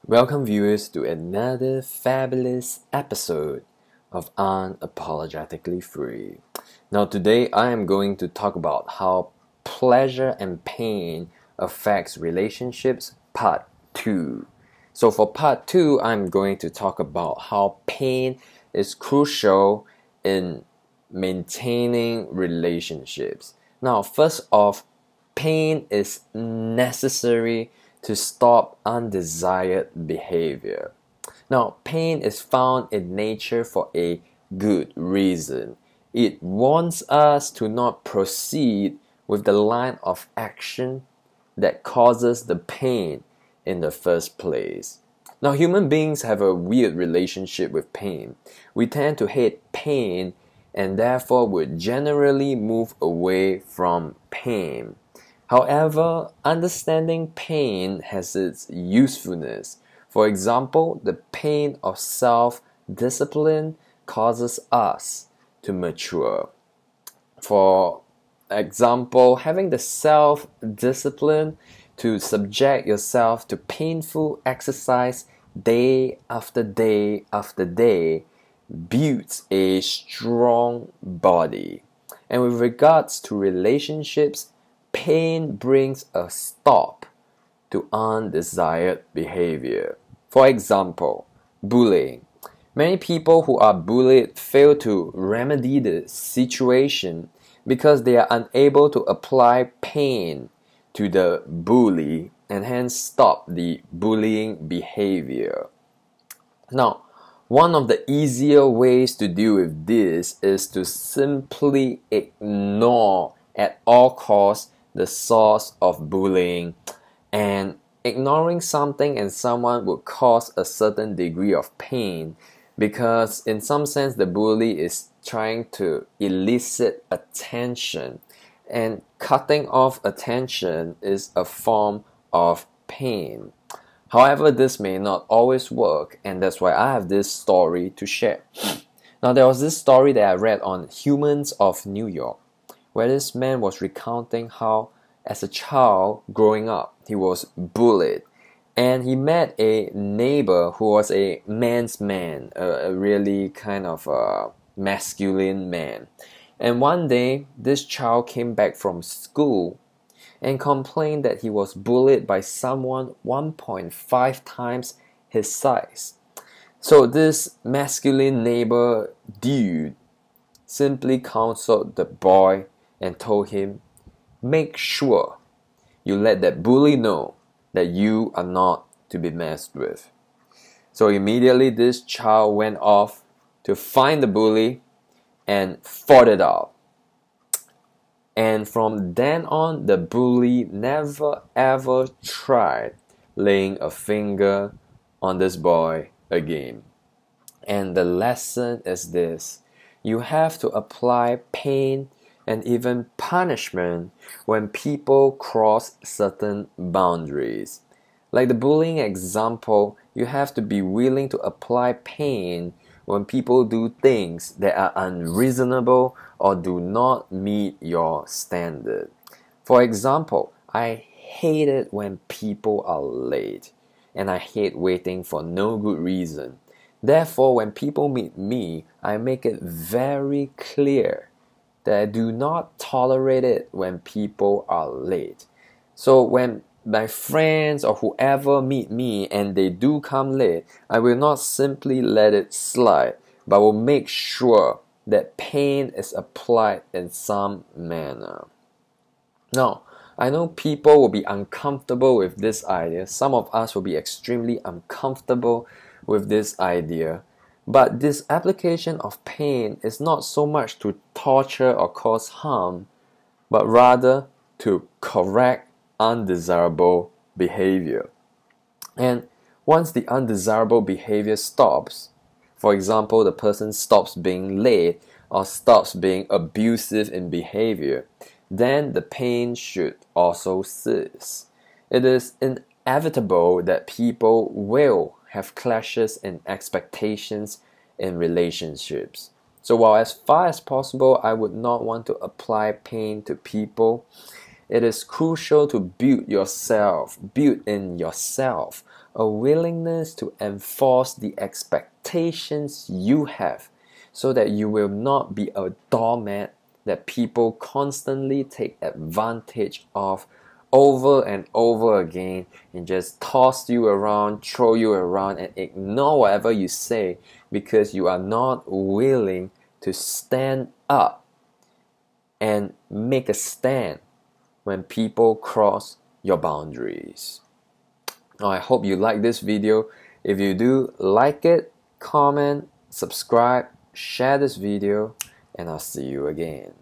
Welcome viewers to another fabulous episode of Unapologetically Free. Now today I am going to talk about how pleasure and pain affects relationships part 2. So for part 2 I'm going to talk about how pain is crucial in maintaining relationships. Now first off, pain is necessary to stop undesired behavior. Now, pain is found in nature for a good reason. It warns us to not proceed with the line of action that causes the pain in the first place. Now, human beings have a weird relationship with pain. We tend to hate pain and therefore would generally move away from pain. However, understanding pain has its usefulness. For example, the pain of self-discipline causes us to mature. For example, having the self-discipline to subject yourself to painful exercise day after day after day builds a strong body. And with regards to relationships, pain brings a stop to undesired behavior. For example, bullying. Many people who are bullied fail to remedy the situation because they are unable to apply pain to the bully and hence stop the bullying behavior. Now, one of the easier ways to deal with this is to simply ignore at all costs the source of bullying, and ignoring something and someone would cause a certain degree of pain because in some sense the bully is trying to elicit attention, and cutting off attention is a form of pain. However, this may not always work, and that's why I have this story to share. Now, there was this story that I read on Humans of New York, where this man was recounting how, as a child growing up, he was bullied. And he met a neighbor who was a man's man, a really kind of masculine man. And one day, this child came back from school and complained that he was bullied by someone 1.5 times his size. So this masculine neighbor dude simply counseled the boy and told him, make sure you let that bully know that you are not to be messed with. So immediately this child went off to find the bully and fought it out. And from then on, the bully never ever tried laying a finger on this boy again. And the lesson is this: you have to apply pain and even punishment when people cross certain boundaries. Like the bullying example, you have to be willing to apply pain when people do things that are unreasonable or do not meet your standard. For example, I hate it when people are late, and I hate waiting for no good reason. Therefore, when people meet me, I make it very clear that I do not tolerate it when people are late. So when my friends or whoever meet me and they do come late, I will not simply let it slide, but will make sure that pain is applied in some manner. Now, I know people will be uncomfortable with this idea. Some of us will be extremely uncomfortable with this idea. But this application of pain is not so much to torture or cause harm, but rather to correct undesirable behavior. And once the undesirable behavior stops, for example, the person stops being late or stops being abusive in behavior, then the pain should also cease. It is inevitable that people will have clashes in expectations in relationships. So while as far as possible I would not want to apply pain to people, it is crucial to build in yourself a willingness to enforce the expectations you have so that you will not be a doormat that people constantly take advantage of over and over again and just toss you around, throw you around, and ignore whatever you say because you are not willing to stand up and make a stand when people cross your boundaries. Now, I hope you like this video. If you do, like it, comment, subscribe, share this video, and I'll see you again.